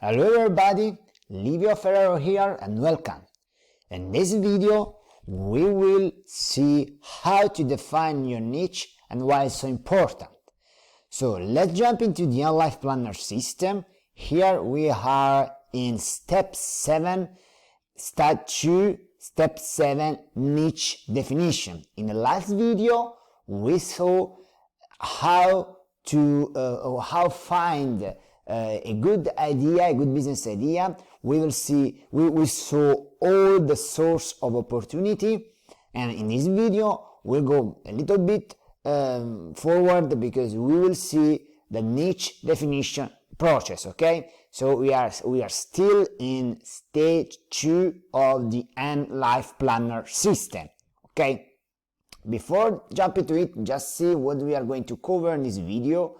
Hello everybody, Livio Ferrero here and welcome. In this video we will see how to define your niche and why it's so important. So let's jump into the N.LiFe planner system. Here we are in step 7, step 2, step 7 niche definition. In the last video we saw how find a good idea, a good business idea. We saw all the source of opportunity, and in this video we'll go a little bit forward because we will see the niche definition process. Okay, so we are still in stage 2 of the N.LiFe planner system. Okay, before jumping to it, just see what we are going to cover in this video.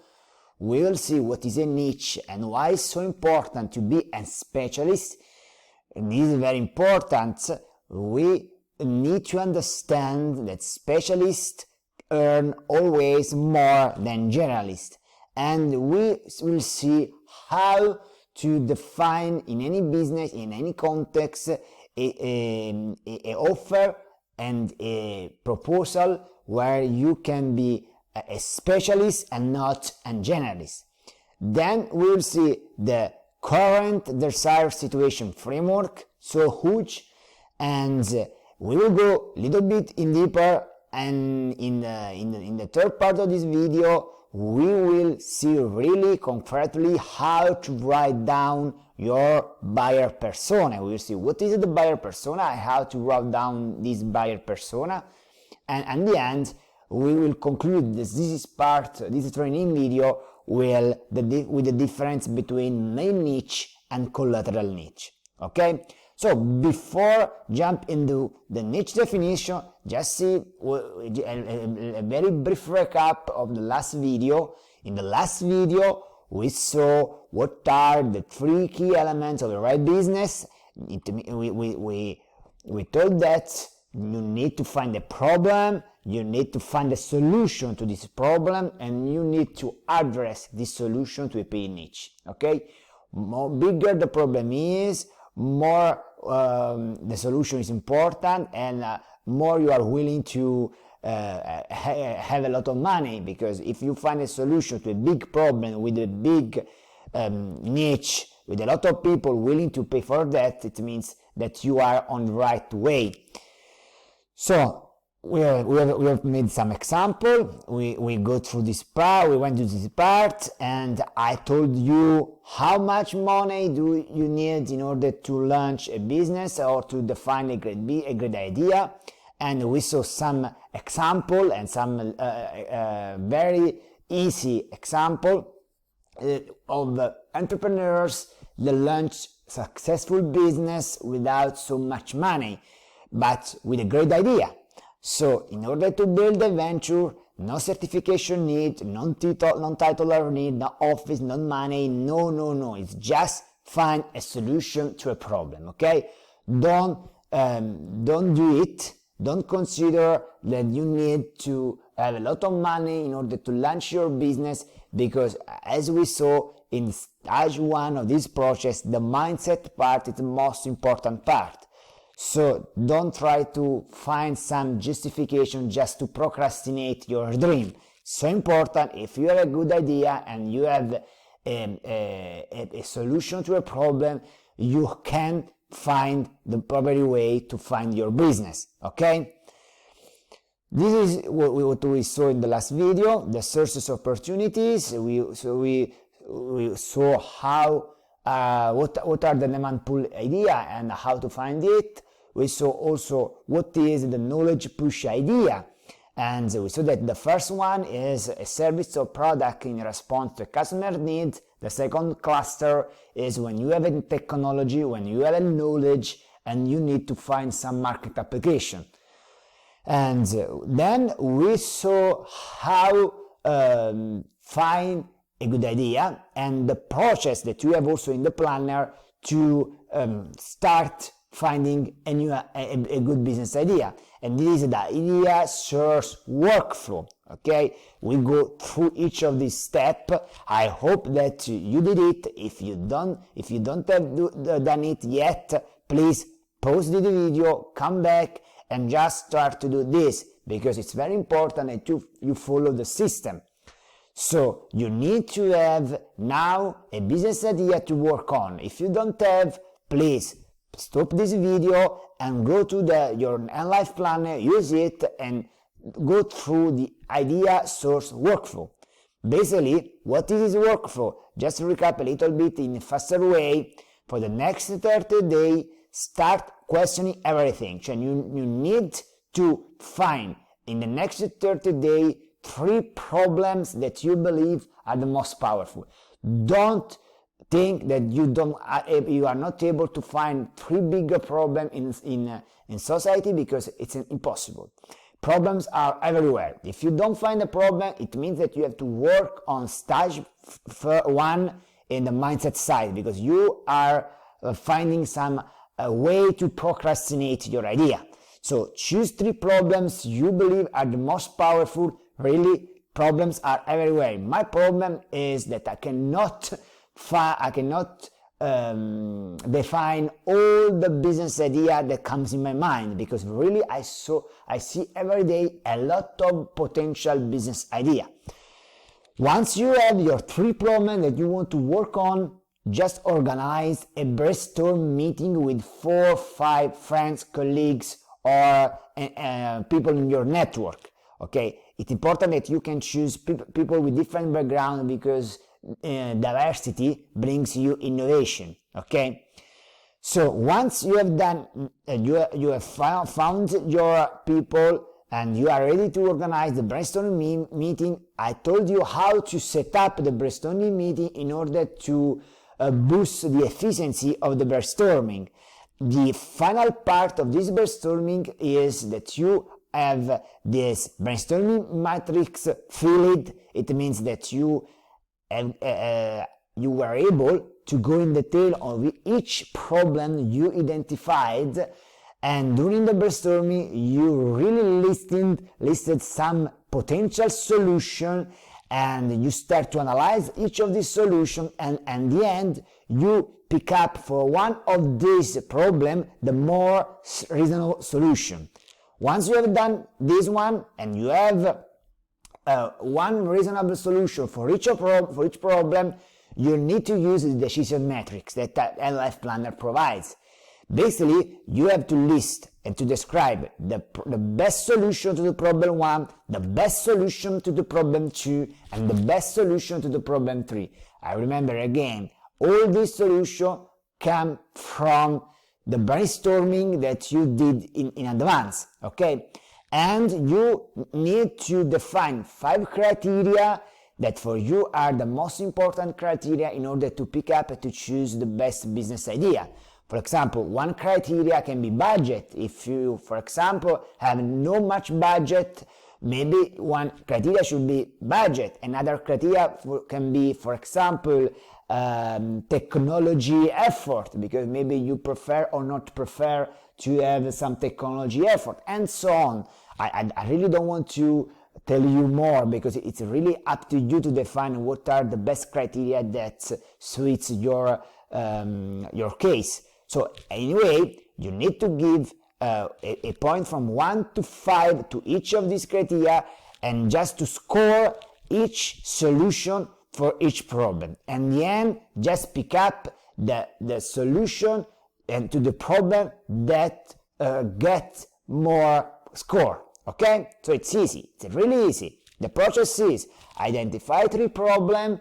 We will see what is a niche and why it's so important to be a specialist. And this is very important. We need to understand that specialists earn always more than generalists. And we will see how to define in any business, in any context, a offer and a proposal where you can be a specialist and not a generalist. Then we will see the current desired situation framework, so huge, and we will go a little bit in deeper, and in the third part of this video we will see really concretely how to write down your buyer persona. We will see what is the buyer persona, how to write down this buyer persona, and at the end we will conclude this training video with the difference between main niche and collateral niche. Okay, so before jump into the niche definition, just see a very brief recap of the last video. In the last video we saw what are the 3 key elements of the right business. We told that you need to find a problem, you need to find a solution to this problem, and you need to address this solution to a paid niche. Okay, more bigger the problem is, more the solution is important, and more you are willing to have a lot of money, because if you find a solution to a big problem with a big niche, with a lot of people willing to pay for that, it means that you are on the right way. So we have made some example. We go through this part. We went to this part, and I told you how much money do you need in order to launch a business or to define a great idea. And we saw some example and some very easy example of entrepreneurs that launch successful business without so much money, but with a great idea. So in order to build a venture, no certification need, no title need, no office, no money, no. It's just find a solution to a problem. Okay, don't do it. Don't consider that you need to have a lot of money in order to launch your business, because as we saw in stage 1 of this process, the mindset part is the most important part. So don't try to find some justification just to procrastinate your dream. So important. If you have a good idea and you have a solution to a problem, you can find the proper way to find your business. Okay, this is what we saw in the last video, the sources of opportunities. We saw how what are the demand pool idea and how to find it. We saw also what is the knowledge push idea, and we saw that the first one is a service or product in response to a customer need. The second cluster is when you have a technology, when you have a knowledge, and you need to find some market application. And then we saw how find a good idea and the process that you have also in the planner to start finding a good business idea. And this is the idea source workflow. Okay, we go through each of these steps. I hope that you did it. If you don't have done it yet, please pause the video, come back, and just start to do this, because it's very important that you follow the system. So you need to have now a business idea to work on. If you don't have, please stop this video and go to your N.LiFe planner, use it, and go through the idea source workflow. Basically, what is this workflow? Just to recap a little bit in a faster way, for the next 30 days, start questioning everything. So you need to find in the next 30 days 3 problems that you believe are the most powerful. Don't think that you are not able to find 3 bigger problems in society, because it's impossible. Problems are everywhere. If you don't find a problem, it means that you have to work on stage 1 in the mindset side, because you are finding some way to procrastinate your idea. So choose 3 problems you believe are the most powerful. Really, problems are everywhere. My problem is that I cannot define all the business idea that comes in my mind, because really I see every day a lot of potential business idea. Once you have your 3 problems that you want to work on, just organize a brainstorm meeting with 4 or 5 friends, colleagues, or people in your network. Okay, it's important that you can choose people with different background, because diversity brings you innovation. Okay, so once you have done, you have found your people and you are ready to organize the brainstorming meeting, I told you how to set up the brainstorming meeting in order to boost the efficiency of the brainstorming. The final part of this brainstorming is that you have this brainstorming matrix filled. It means that you were able to go in detail on each problem you identified, and during the brainstorming you really listed some potential solution, and you start to analyze each of these solutions, and at the end you pick up for one of these problems the more reasonable solution. Once you have done this one and you have one reasonable solution for each problem, you need to use the decision matrix that N.LiFe Planner provides. Basically, you have to list and to describe the best solution to the problem 1, the best solution to the problem 2, and the best solution to the problem 3. I remember again, all these solutions come from the brainstorming that you did in advance, okay? And you need to define 5 criteria that for you are the most important criteria in order to pick up and to choose the best business idea. For example, one criteria can be budget. If you, for example, have no much budget, maybe one criteria should be budget. Another criteria can be, for example, technology effort, because maybe you prefer or not prefer to have some technology effort, and so on. I really don't want to tell you more, because it's really up to you to define what are the best criteria that suits your case. So anyway, you need to give a point from 1 to 5 to each of these criteria, and just to score each solution for each problem. And in the end, just pick up the solution and to the problem that gets more score. Okay, so it's easy. It's really easy. The process is identify 3 problems.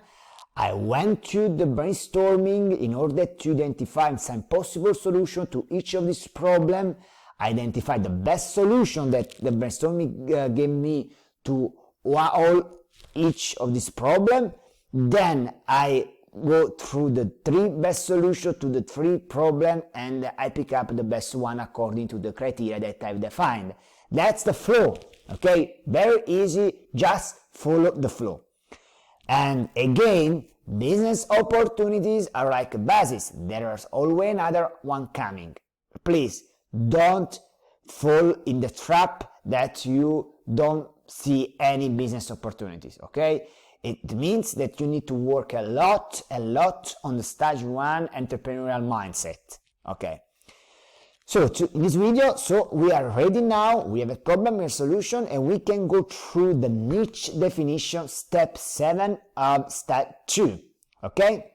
I went to the brainstorming in order to identify some possible solution to each of these problems. Identify the best solution that the brainstorming gave me to each of these problems. Then I go through the 3 best solutions to the 3 problems, and I pick up the best one according to the criteria that I've defined. That's the flow, okay? Very easy, just follow the flow. And again, business opportunities are like a basis. There is always another one coming. Please don't fall in the trap that you don't see any business opportunities, okay? It means that you need to work a lot on the stage 1 entrepreneurial mindset, okay? So in this video, we are ready now, we have a problem and a solution, and we can go through the niche definition, step 7 of step 2, okay?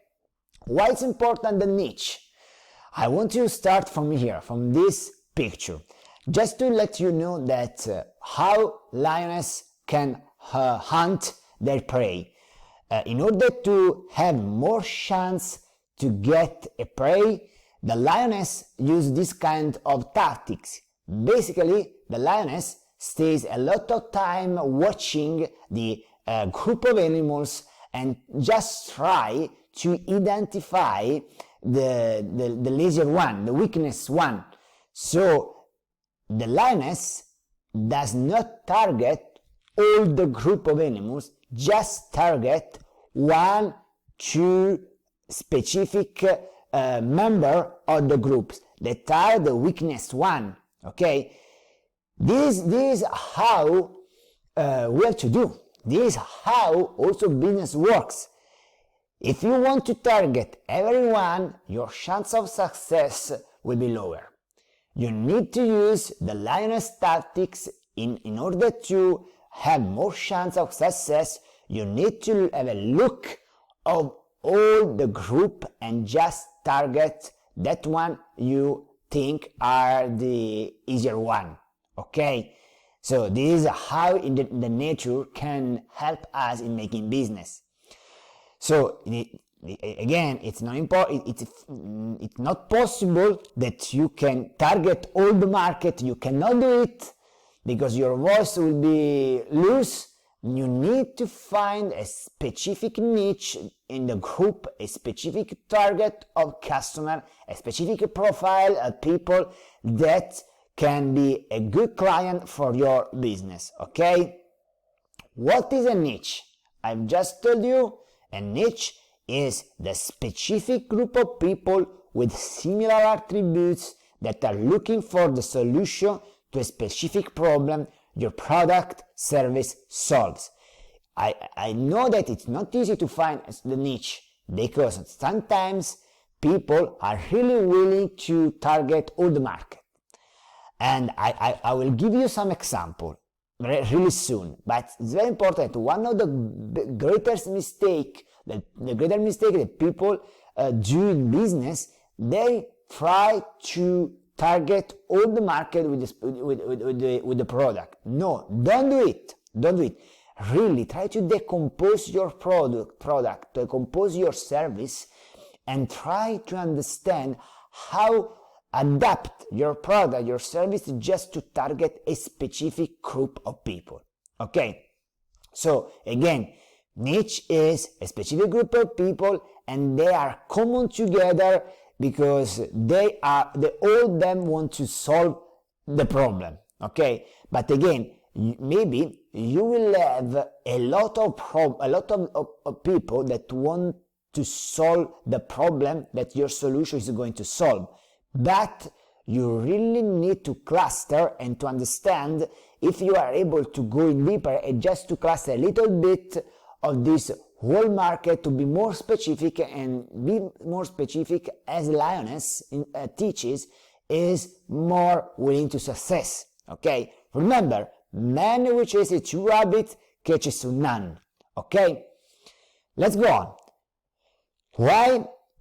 Why it's important, the niche? I want to start from here, from this picture, just to let you know that how lioness can hunt their prey. In order to have more chance to get a prey, the lioness use this kind of tactics. Basically, the lioness stays a lot of time watching the group of animals and just try to identify the lazier one, the weakness one. So the lioness does not target all the group of animals, just target 1, 2 specific member of the groups that are the weakness one, okay? This is how we have to do. This is how also business works. If you want to target everyone, your chance of success will be lower. You need to use the lioness tactics in order to have more chance of success. You need to have a look of all the group and just target that one you think are the easier one, okay? So this is how the nature can help us in making business. So again, it's not important. It's not possible that you can target all the market. You cannot do it because your voice will be loose. You need to find a specific niche in the group, a specific target of customer, a specific profile of people that can be a good client for your business, okay? What is a niche? I've just told you, a niche is the specific group of people with similar attributes that are looking for the solution to a specific problem your product, service solves. I know that it's not easy to find the niche because sometimes people are really willing to target all the market. And I will give you some example really soon, but it's very important. One of the greatest mistake that people do in business, they try to target all the market with the product. No, don't do it. Don't do it. Really, try to decompose your product, decompose your service, and try to understand how adapt your product, your service, just to target a specific group of people. Okay? So again, niche is a specific group of people, and they are common together because they all them want to solve the problem, okay? But again, maybe you will have a lot of people that want to solve the problem that your solution is going to solve, but you really need to cluster and to understand if you are able to go in deeper and just to cluster a little bit of this whole market to be more specific, and be more specific as Lioness teaches, is more willing to success. Okay? Remember, man who chases 2 rabbits catches none. Okay? Let's go on.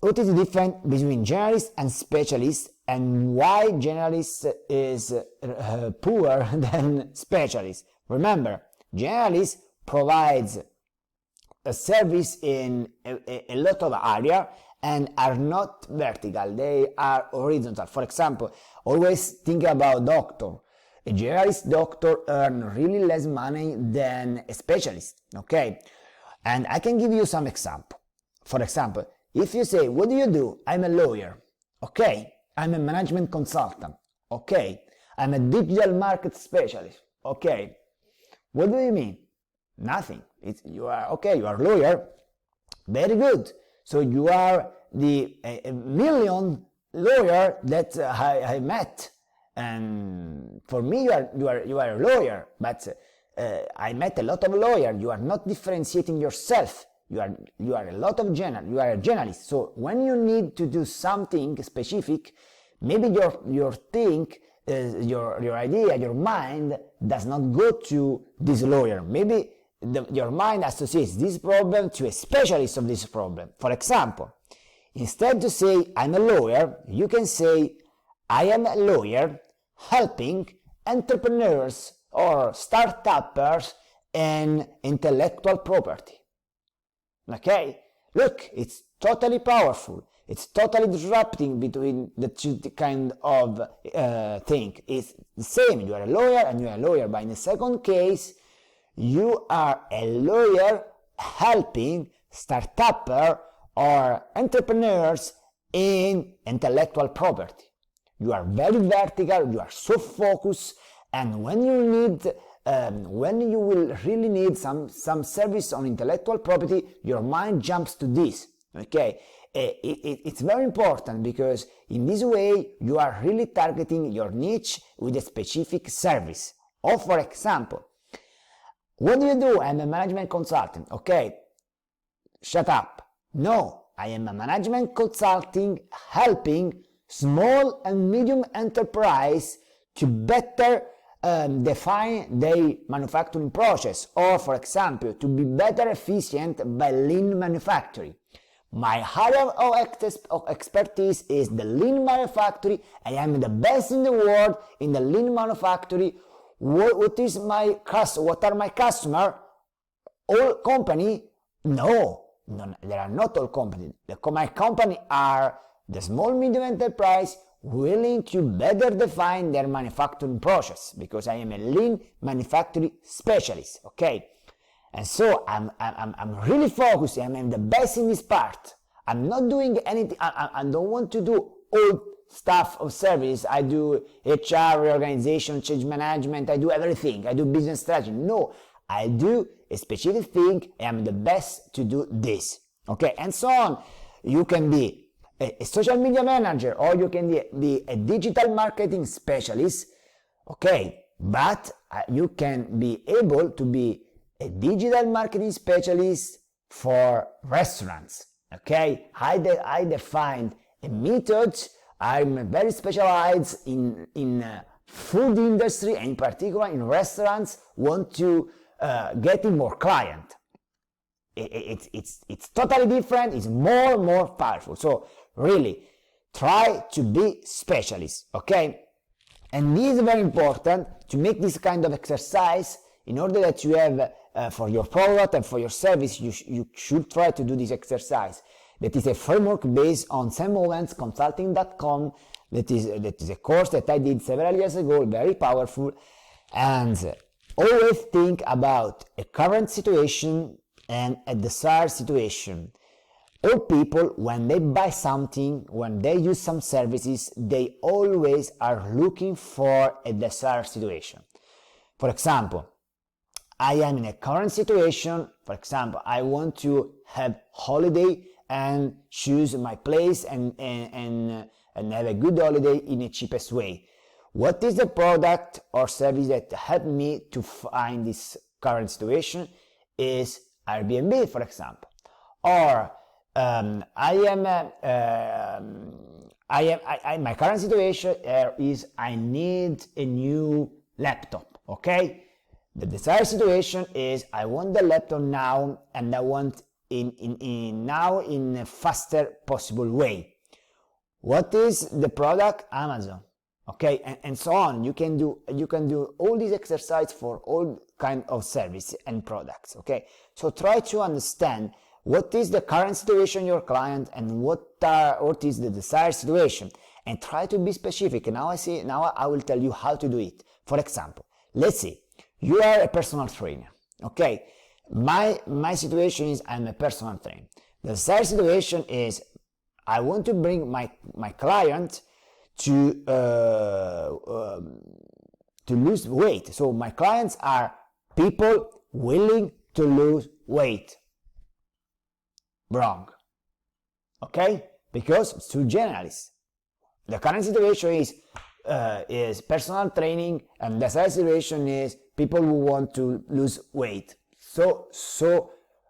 What is the difference between generalist and specialist, and why generalist is poorer than specialist? Remember, generalist provides a service in a lot of area and are not vertical, they are horizontal. For example, always think about doctor. A generalist doctor earn really less money than a specialist, okay? And I can give you some example. For example, if you say, what do you do? I'm a lawyer, okay? I'm a management consultant, okay? I'm a digital market specialist, okay? What do you mean? Nothing. You are okay, you are a lawyer, very good. So you are the a million lawyer that I met, and for me you are a lawyer, but I met a lot of lawyers. You are not differentiating yourself. You are a lot of you are a journalist. So when you need to do something specific, maybe your think, your idea, your mind does not go to this lawyer. Maybe your mind associates this problem to a specialist of this problem. For example, instead to say I'm a lawyer, you can say I am a lawyer helping entrepreneurs or startups in intellectual property. Okay? Look, it's totally powerful. It's totally disrupting between the two kind of thing. It's the same. You are a lawyer and you are a lawyer. But in the second case, you are a lawyer helping startups or entrepreneurs in intellectual property. You are very vertical, you are so focused, and when you will really need some service on intellectual property, your mind jumps to this. Okay, it's very important because in this way you are really targeting your niche with a specific service. Or for example, what do you do? I'm a management consultant. Okay, shut up. No, I am a management consulting helping small and medium enterprise to better define their manufacturing process, or for example to be better efficient by lean manufacturing. My area of expertise is the lean manufacturing. I am the best in the world in the lean manufacturing. What are my customers? All company? No, they are not all companies. My company are the small medium enterprise willing to better define their manufacturing process, because I am a lean manufacturing specialist. Okay, and so I'm really focused. I'm the best in this part. I'm not doing anything. I don't want to do all stuff of service. I do HR, reorganization, change management. I do everything. I do business strategy. No, I do a specific thing. I am the best to do this. Okay, and so on. You can be a social media manager, or you can be a digital marketing specialist. Okay, but you can be able to be a digital marketing specialist for restaurants. Okay, I defined a method. I'm very specialized in food industry, and in particular in restaurants, want to getting more client. It's totally different. It's more powerful. So really try to be specialist. Okay, and this is very important to make this kind of exercise in order that you have for your product and for your service. You should try to do this exercise. That is a framework based on SamMomentsConsulting.com. That is a course that I did several years ago, very powerful. And always think about a current situation and a desired situation. All people, when they buy something, when they use some services, they always are looking for a desired situation. For example, I am in a current situation. For example, I want to have holiday and choose my place and have a good holiday in the cheapest way. What is the product or service that helped me to find this current situation? Is Airbnb, for example. Or my current situation is I need a new laptop. Okay, the desired situation is I want the laptop now, and I want in a faster possible way. What is the product? Amazon. Okay, and so on. You can do all these exercises for all kind of service and products. Okay, so try to understand what is the current situation of your client and what is the desired situation, and try to be specific. Now I will tell you how to do it. For example, let's say you are a personal trainer. Okay, my situation is I'm a personal trainer. The desired situation is I want to bring my client to lose weight. So my clients are people willing to lose weight. Wrong. Okay? Because it's too generalist. The current situation is personal training, and the desired situation is people who want to lose weight. So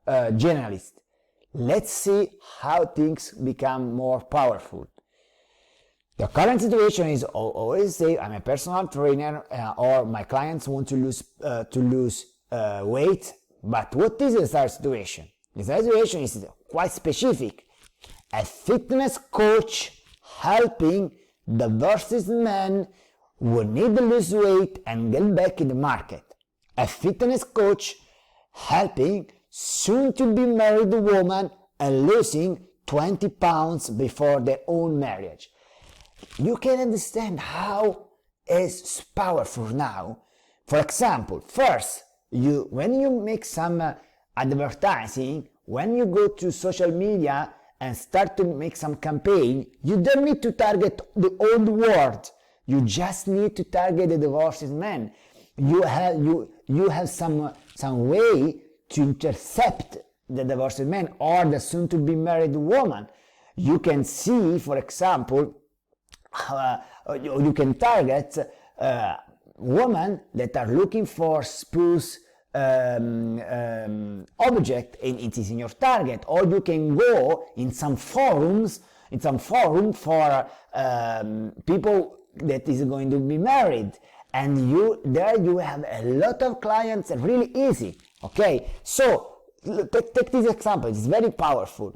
generalist. Let's see how things become more powerful. The current situation is always say I'm a personal trainer or my clients want to lose weight. But what is the third situation? The third situation is quite specific. A fitness coach helping divorced men who need to lose weight and get back in the market. A fitness coach helping soon-to-be married woman and losing 20 pounds before their own marriage. You can understand how it's powerful now. For example, first, when you make some advertising, when you go to social media and start to make some campaign, you don't need to target the old world. You just need to target the divorced man. You have some way to intercept the divorced man or the soon-to-be married woman. You can see, for example, you can target women that are looking for spouse object it is in your target, or you can go in some forum for people that is going to be married, and you have a lot of clients really easy. Okay, so take this example. It's very powerful.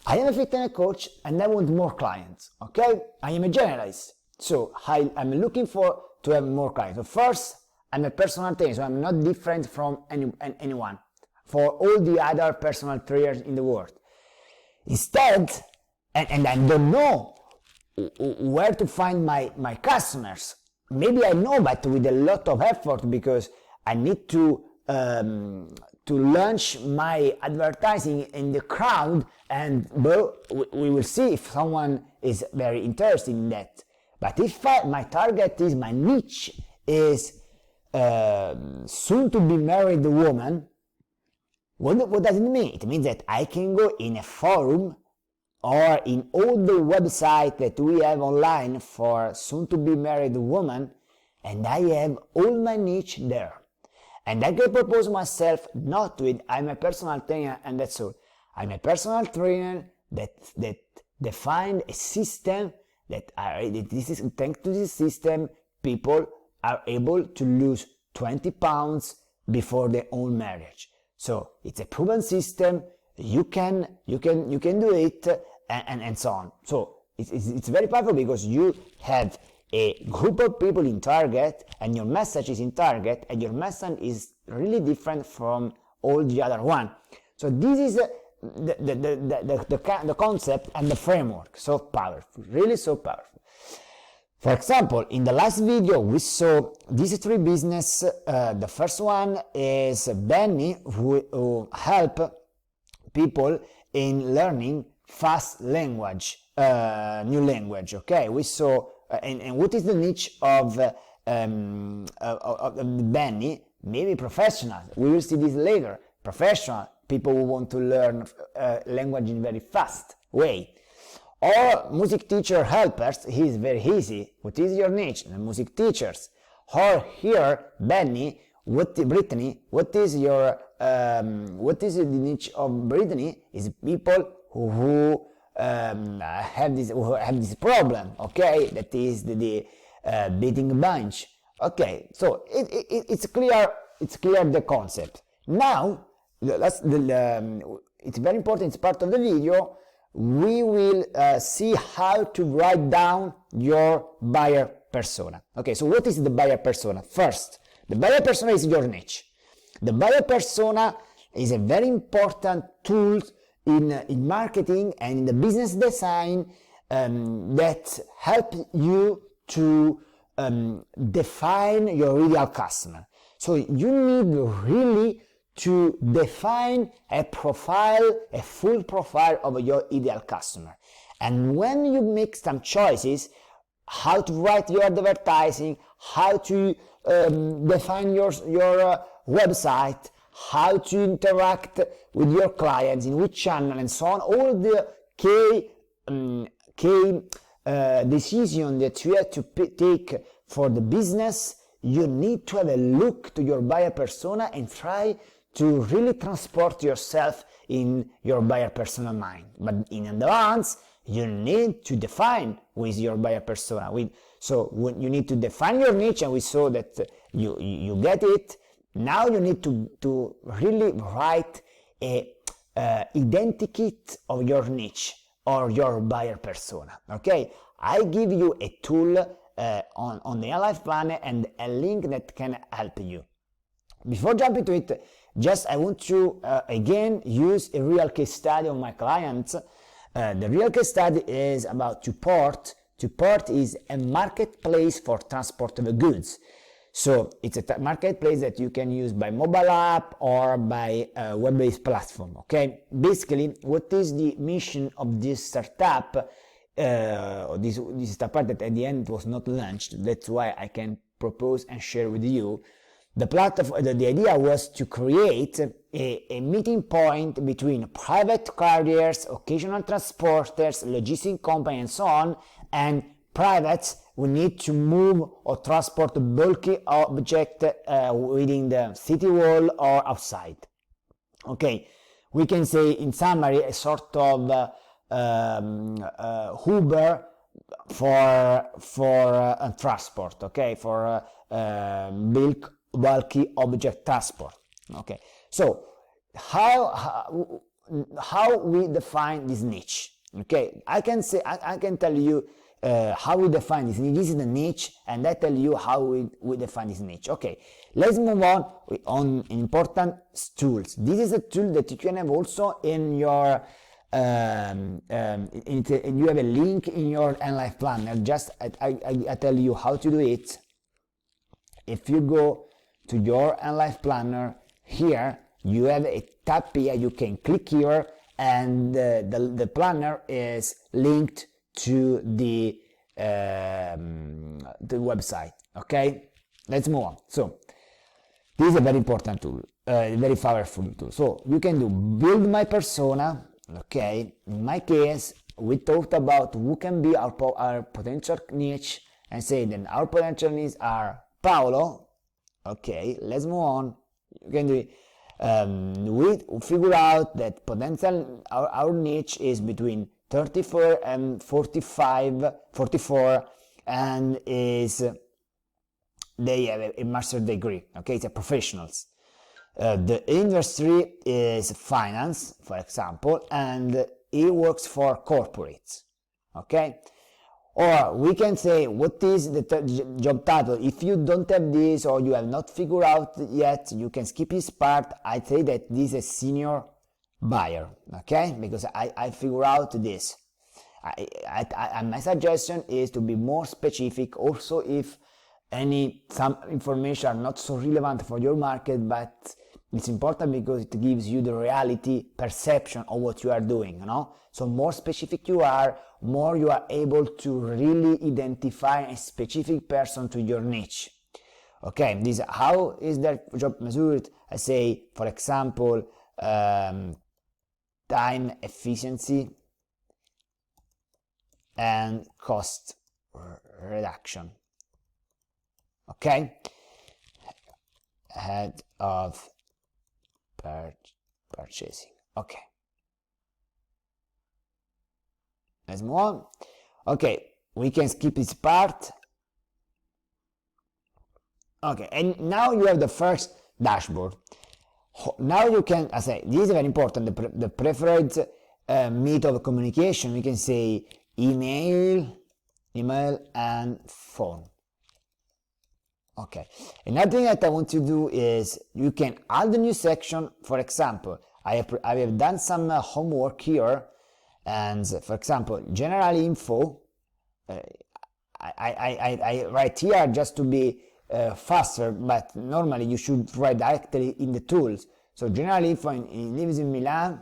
I am a fitness coach and I want more clients. Okay, I am a generalist, so I'm looking to have more clients. So first, I'm a personal trainer, so I'm not different from anyone, for all the other personal trainers in the world. Instead, and I don't know where to find my customers. Maybe I know, but with a lot of effort, because I need to launch my advertising in the crowd, and we will see if someone is very interested in that. But if my target is, my niche is soon to be married woman, what does it mean? It means that I can go in a forum or in all the websites that we have online for soon to be married woman, and I have all my niche there. And I can propose myself not with I'm a personal trainer and that's all. I'm a personal trainer that defined a system that this is, thanks to this system, people are able to lose 20 pounds before their own marriage. So it's a proven system. You can do it, and so on. So it's very powerful, because you have a group of people in target, and your message is in target, and your message is really different from all the other one. So this is the concept and the framework. So powerful, really so powerful. For example, in the last video we saw these three business. The first one is Benny, who help people in learning fast language, new language. Okay, we saw and what is the niche of Benny? Maybe professional. We will see this later. Professional people who want to learn language in very fast way. Or music teacher helpers, is very easy. What is your niche? The music teachers. Or here, Brittany, what is your what is the niche of Brittany? Is people who have this problem. Okay, that is the beating bunch. Okay, so it's clear. It's clear the concept. Now, it's very important. It's part of the video. We will see how to write down your buyer persona. Okay, so what is the buyer persona? First, the buyer persona is your niche. The buyer persona is a very important tool in marketing and in the business design that help you to define your ideal customer. So you need really to define a profile, a full profile of your ideal customer. And when you make some choices, how to write your advertising, how to define your website, how to interact with your clients, in which channel, and so on, all the key decisions that you have to take for the business you need to have a look to your buyer persona and try to really transport yourself in your buyer persona mind. But in advance, you need to define who is your buyer persona. So when you need to define your niche, and we saw that you get it. Now you need to really write a identikit of your niche or your buyer persona. Okay, I give you a tool on the N.LiFe planner and a link that can help you. Before jumping to it, I want to again use a real case study of my clients. The real case study is about Tuport. Tuport is a marketplace for transport of goods. So it's a marketplace that you can use by mobile app or by a web-based platform. Okay, basically, what is the mission of this startup? This startup that at the end was not launched. That's why I can propose and share with you. The platform, the idea was to create a meeting point between private carriers, occasional transporters, logistic company, and so on, and privates who need to move or transport bulky object within the city wall or outside. Okay, we can say in summary a sort of Uber for transport. Okay, for bulky object transport. Okay, so how we define this niche? Okay, I can tell you how we define this niche. This is the niche, and I tell you how we define this niche. Okay, let's move on important tools. This is a tool that you can have also in your you have a link in your N.LiFe planner. Just I tell you how to do it. If you go to your N.LiFe planner, here you have a tab here. You can click here, and the planner is linked to the website. Okay, let's move on. So this is a very important tool, very powerful tool. So you can do build my persona. Okay, in my case, we talked about who can be our potential niche, and say that our potential niche are Paolo. Okay, let's move on. You can do it. We figure out that potential our niche is between 34 and 44, and they have a master's degree. Okay, it's a professionals. The industry is finance, for example, and it works for corporates. Okay, or we can say what is the job title. If you don't have this or you have not figured out yet, you can skip this part. I say that this is a senior buyer. Okay, because I figure out this. My suggestion is to be more specific. Also, if some information are not so relevant for your market, but it's important because it gives you the reality perception of what you are doing, you know. So more specific you are, more you are able to really identify a specific person to your niche. Okay, this how is that job measured? I say, for example, time efficiency and cost reduction. Okay, head of purchasing. Okay, let's move on. Okay, we can skip this part. Okay, and now you have the first dashboard. Now you can, I say, this is very important, the preferred method of communication. We can say email and phone. Okay, another thing that I want to do is you can add a new section. For example, I have done some homework here, and for example, general info, I write here just to be faster, but normally you should write directly in the tools. So general info, he lives in Milan,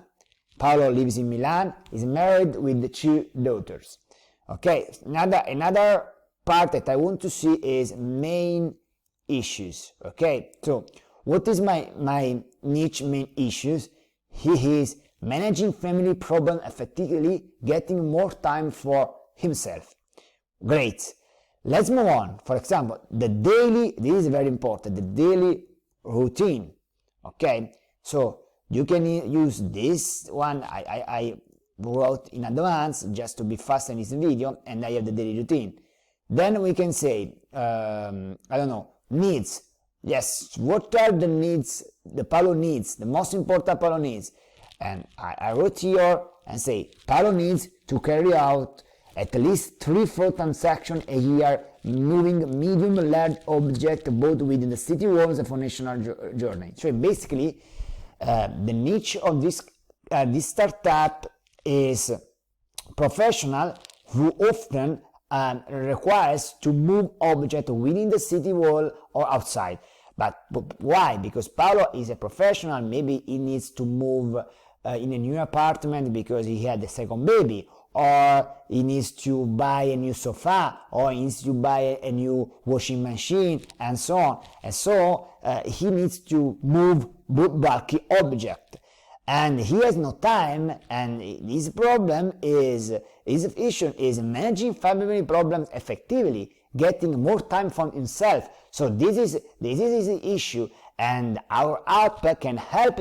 Paolo lives in Milan, is married with 2 daughters. Okay, another part that I want to see is main issues. Okay, so what is my niche main issues? He is managing family problem effectively, getting more time for himself. Great. Let's move on. For example, the daily, this is very important, the daily routine. Okay, so you can use this one. I wrote in advance just to be fast in this video, and I have the daily routine. Then we can say, I don't know, needs. Yes, what are the needs, the Paolo needs, the most important Paolo needs? And I wrote here and say, Paolo needs to carry out at least 3 float transactions a year, moving medium large object both within the city walls and for national journey. So basically, the niche of this startup is professional who often requires to move object within the city wall or outside. But why? Because Paolo is a professional. Maybe he needs to move in a new apartment because he had a second baby, or he needs to buy a new sofa, or he needs to buy a new washing machine, and so on. And so he needs to move bulky object, and he has no time. And his problem is, his issue is managing family problems effectively, getting more time for himself. So this is his issue, and our app can help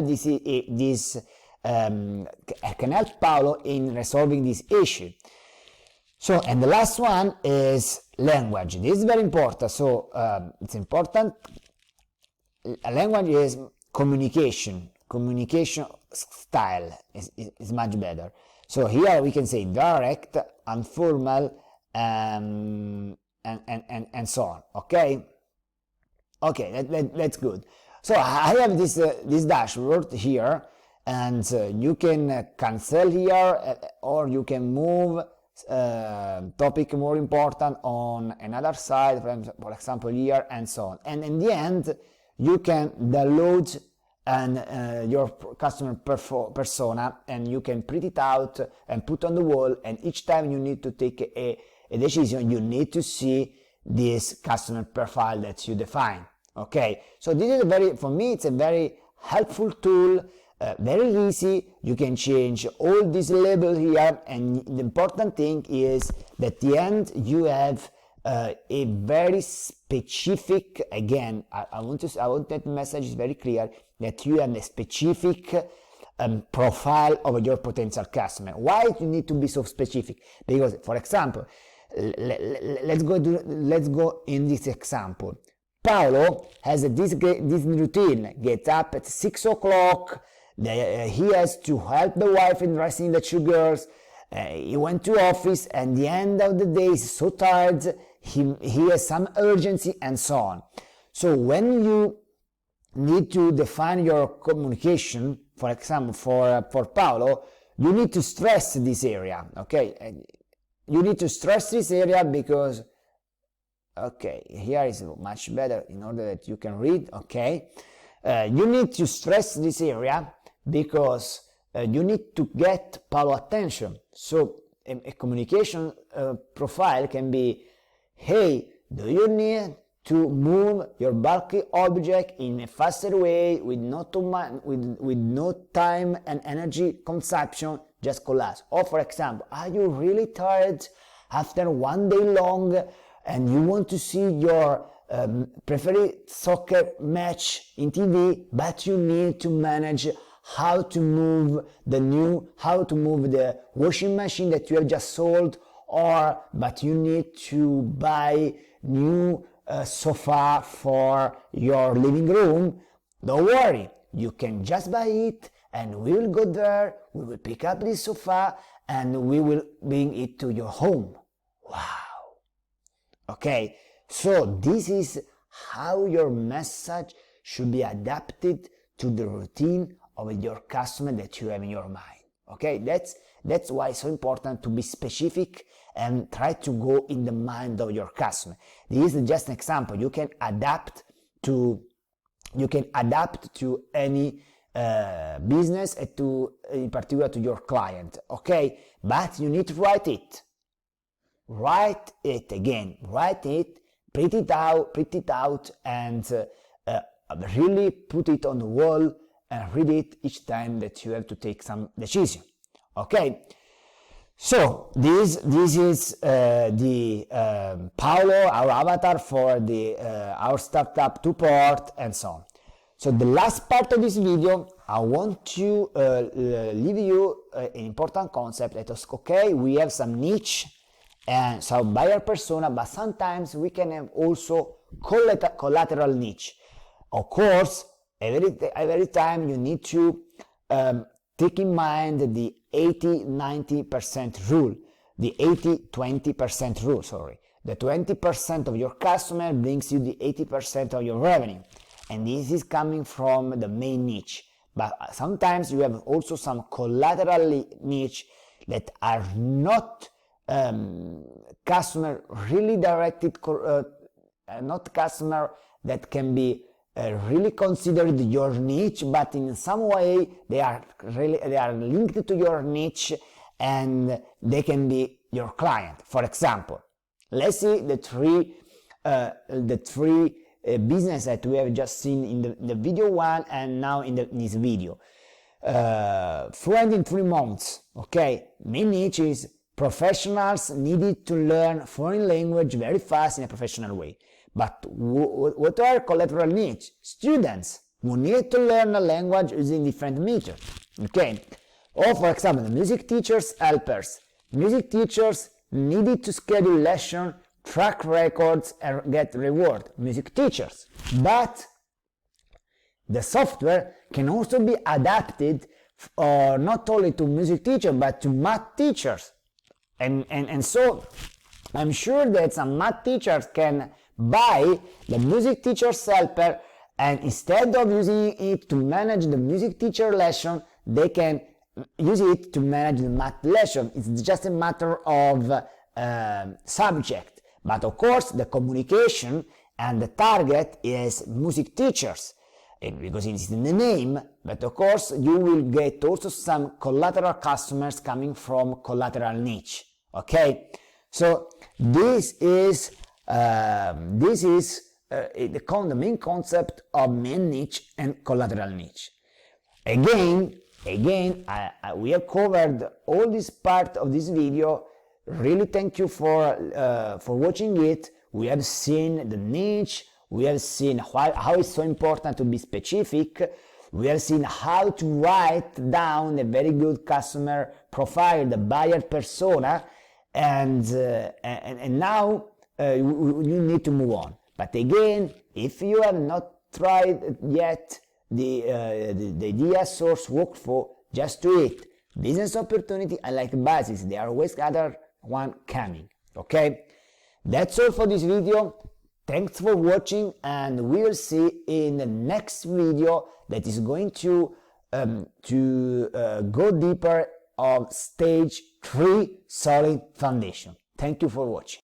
can help Paolo in resolving this issue. So, and the last one is language. This is very important. So it's important. A language is communication style is much better. So here we can say direct, informal, and so on. Okay, that's good. So I have this dashboard here, and you can cancel here, or you can move topic more important on another side, for example here, and so on. And in the end, you can download your customer persona, and you can print it out and put on the wall, and each time you need to take a decision, you need to see this customer profile that you define. Okay, so this is for me it's a very helpful tool, very easy. You can change all this label here, and the important thing is that at the end you have a very specific, again, I want that message is very clear, that you have a specific profile of your potential customer. Why do you need to be so specific? Because, for example, let's go in this example. Paolo has this routine, gets up at 6 o'clock, he has to help the wife in dressing the 2 girls, he went to office, and the end of the day he's so tired, he has some urgency, and so on. So when you need to define your communication, for example, for Paolo, you need to stress this area, okay? You need to stress this area because, okay, here is much better in order that you can read, okay? You need to stress this area because you need to get Paolo attention. So a communication profile can be, hey, do you need to move your bulky object in a faster way with no time and energy consumption? Just call us. Or for example, are you really tired after one day long and you want to see your preferred soccer match in TV, but you need to manage how to move the washing machine that you have just sold, but you need to buy new sofa for your living room? Don't worry, you can just buy it, and we will go there, we will pick up this sofa, and we will bring it to your home. Wow. Okay, so this is how your message should be adapted to the routine of your customer that you have in your mind. Okay, that's why it's so important to be specific and try to go in the mind of your customer. This is just an example. You can adapt to any business, and in particular to your client. Okay, but you need to write it. Write it again. Write it. Print it out, and really put it on the wall and read it each time that you have to take some decision. Okay. So this is the Paolo, our avatar for the our startup support and so on. So the last part of this video, I want to leave you an important concept that is, okay, we have some niche and some buyer persona, but sometimes we can have also collateral niche. Of course, every time you need to take in mind the 80-90% rule, the 80-20% rule, sorry. The 20% of your customer brings you the 80% of your revenue. And this is coming from the main niche. But sometimes you have also some collateral niche that are not customer really directed, not customer that can be really considered your niche, but in some way they are linked to your niche and they can be your client. For example, let's see the three business that we have just seen in the video one and now in this video. Fluent in 3 months. Okay, main niche is professionals needed to learn foreign language very fast in a professional way. But what are collateral niche? Students who need to learn a language using different methods. Okay, or for example, the music teachers helpers. Music teachers needed to schedule lesson, track records and get reward. Music teachers. But the software can also be adapted not only to music teachers but to math teachers. And so I'm sure that some math teachers can buy the music teacher's helper, and instead of using it to manage the music teacher lesson, they can use it to manage the math lesson. It's just a matter of subject. But of course, the communication and the target is music teachers, because it's in the name. But of course, you will get also some collateral customers coming from collateral niche. Okay, so this is the main concept of main niche and collateral niche. Again, we have covered all this part of this video. Really thank you for watching it. We have seen the niche, we have seen how it's so important to be specific, we have seen how to write down a very good customer profile, the buyer persona, and now you need to move on. But again, if you have not tried yet the idea source workflow, just do it. Business opportunity and like basis, there are always other one coming. Okay, that's all for this video. Thanks for watching, and we will see in the next video that is going to go deeper of stage 3 solid foundation. Thank you for watching.